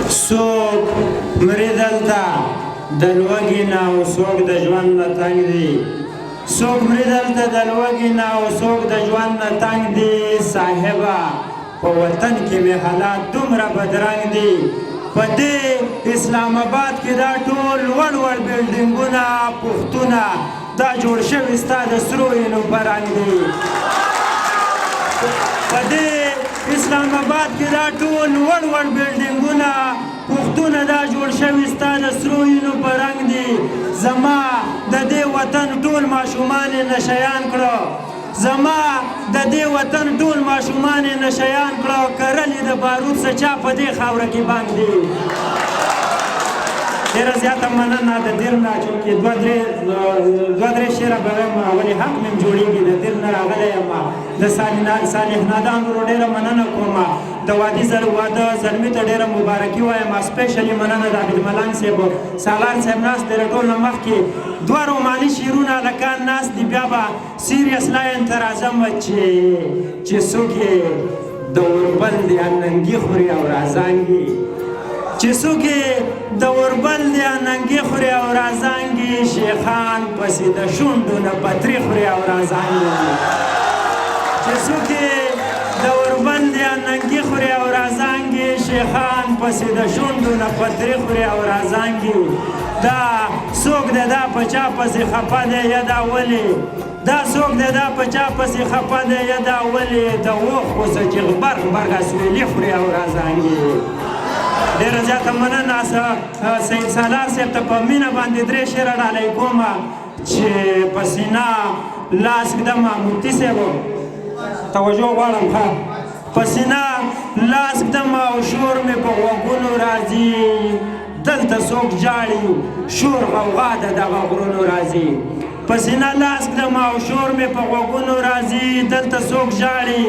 څوک مري دلته د لوږې نه او څوک د ژوند نه تنګ دي څوک مري دلته د لوږې نه او څوک د ژوند نه تنګ دي صاحبه په وطن کې مې حالات دومره بدرنګ دي په دې اسلام آباد کې دا ټول وړ وړ بلډینګونه پوښتونه دا جوړ شوي ستا د سرو وینو په رنګ دي په دې اسلام آباد کې دا ټول وړ وړ بلډینګونه پوښتونه دا جوړ شوي ستا د سرو وینو په رنګ دي زما د دې وطن ټول ماشومان یې نشیان کړه زما د دې وطن ټول ماشومان یې نشیان کړه کرلې د بارود څه چا په دې خاوره کې بند دي ډېره زیاته مننه د دیر نه چونکې دوه درې شعره به وایم ولې حق مې جوړېږي د دیر نه راغلی یم د صالح نادان ورو ډېره مننه کوم د وادي واده زلمي ته ډېره مبارکي وایم سپیشلي مننه د عبد ملنګ صاحب سالار صاحب ناست دی له ټول نه مخکې دوه روماني شعرونه هلکان ناست دي بیا به سیریس لاین ته راځم چې څوک یې د اوربل دی ننګي خوري او رازانګي چې څوک د اوربل دی ننګي خوري او رازانګي شیخان پسې د شونډو نه پتري خوري او رازانګي چې څوک د اوربل دی ننګي خوري او رازانګي شیخان پسې د شونډو نه پتري خوري او رازانګي دا څوک دی دا په چا پسې خفه دی یا دا ولې دا څوک دی دا په چا پسې خفه دی یا دا ولې د اوښ غوڅه چې غبرغ برغ اسویلي خوري او رازانګي ډېره زیاته مننه سید سالار صاحب ته په مینه باندې درې شعره ډالۍ کوم چې په سینه لاس ږدمه مفتي صاحب توجه غواړم ښه په سینه لاس ږدمه او شور مې په غوږونو راځي دلته څوک جاړي شور غوغا د دغه غرونو راځي په سینه لاس ږدمه او شور مې په غوږونو راځي دلته څوک جاړي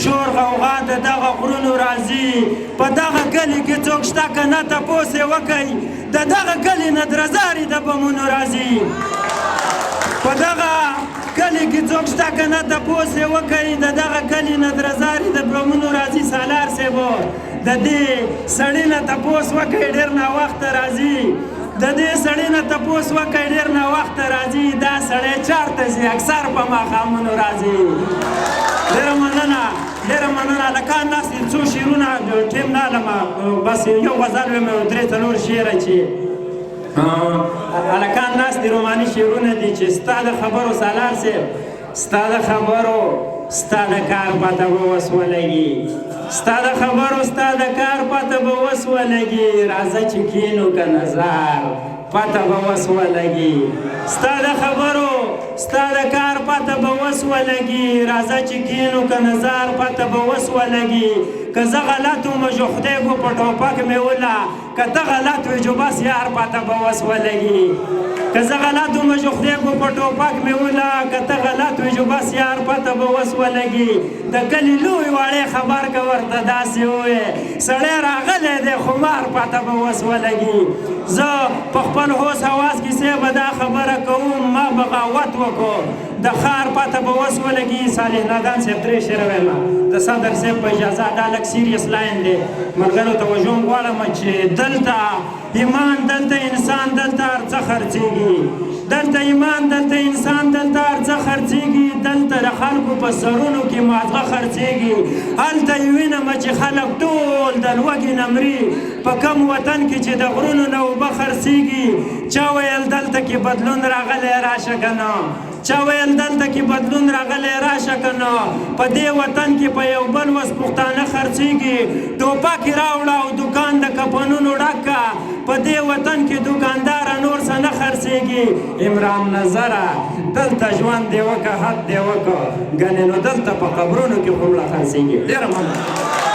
شور غوغا د دغه غرونو راځي په دغه کلي کې څوک شته که نه تپوس یې وکئ د دغه کلي نه درزاري د بمونو راځي په دغه کلي کې څوک شته که نه تپوس یې وکئ د دغه کلي نه درزاري د بمونو راځي سالار صاحب د دې سړي نه تپوس وکئ ډېر ناوخته راځي د دې سړي نه تپوس وکئ ډېر ناوخته راځي دا سړی چارته ځي اکثر په ماښامونو راځي ډېره مننه ډېره مننه هلکان ناست دي څو شعرونه ټیم نه لمه بس یو غزل ویم درې څلور شعره چې هلکان ناست دي روماني شعرونه دي چې ستا د خبرو سالار صاحب ستا د خبرو ستا د کار پته به وس ولګي ستا د خبرو ستا د کار پته به وس ولګي راځه چې کینو که نظر پته به وس ولګي ستا د خبرو ستا د کار پته به وس ولګي راځه چې کینو که نظر پته به وس ولګي که زه غلط وم جو خدای کو په ټوپک مې وله که ته غلط وې جو بس یار پته به وس ولګي که زه غلط وم جو خدای کو په ټوپک مې وله که ته غلط وې جو بس یار پته به وس ولګي د کلي لوی واړې خبر که ورته داسې ووایې سړی راغلی دی خمار پته به وس ولګي زه په خپل هوس حواس کې صاحبه دا خبره کوم ما بغاوت وکړو د ښار پته به وس ولګي صالح نادان صاحب درې شعره ویمه د صدر صاحب په اجازه دا لږ سیریس لاین دی ملګرو توجه غواړم چې دلته ایمان دلته انسان دلته هر څه خرڅېږي دلته ایمان دلته انسان دلته هر څه خرڅېږي دلته د خلکو په سرونو کې مازغه خرڅېږي هلته یې وینم چې خلک ټول د لوږې نه مري په کم وطن کې چې د غرونو نه اوبه خرڅېږي چا ویل دلته کې بدلون راغلی راشه که نه چا ویل دلته کې بدلون راغلی راشه که نه په دې وطن کې په یو بل وس پښتانه خرڅېږي ټوپک یې راوړه او دوکان د کفنونو ډک که په دې وطن کې دوکانداره نور څه نه خرڅېږي عمران نظره دلته ژوند دې وکړه حد دې وکړه ګنې نو دلته په قبرونو کې خو مړه خرڅېږي ډېره مننه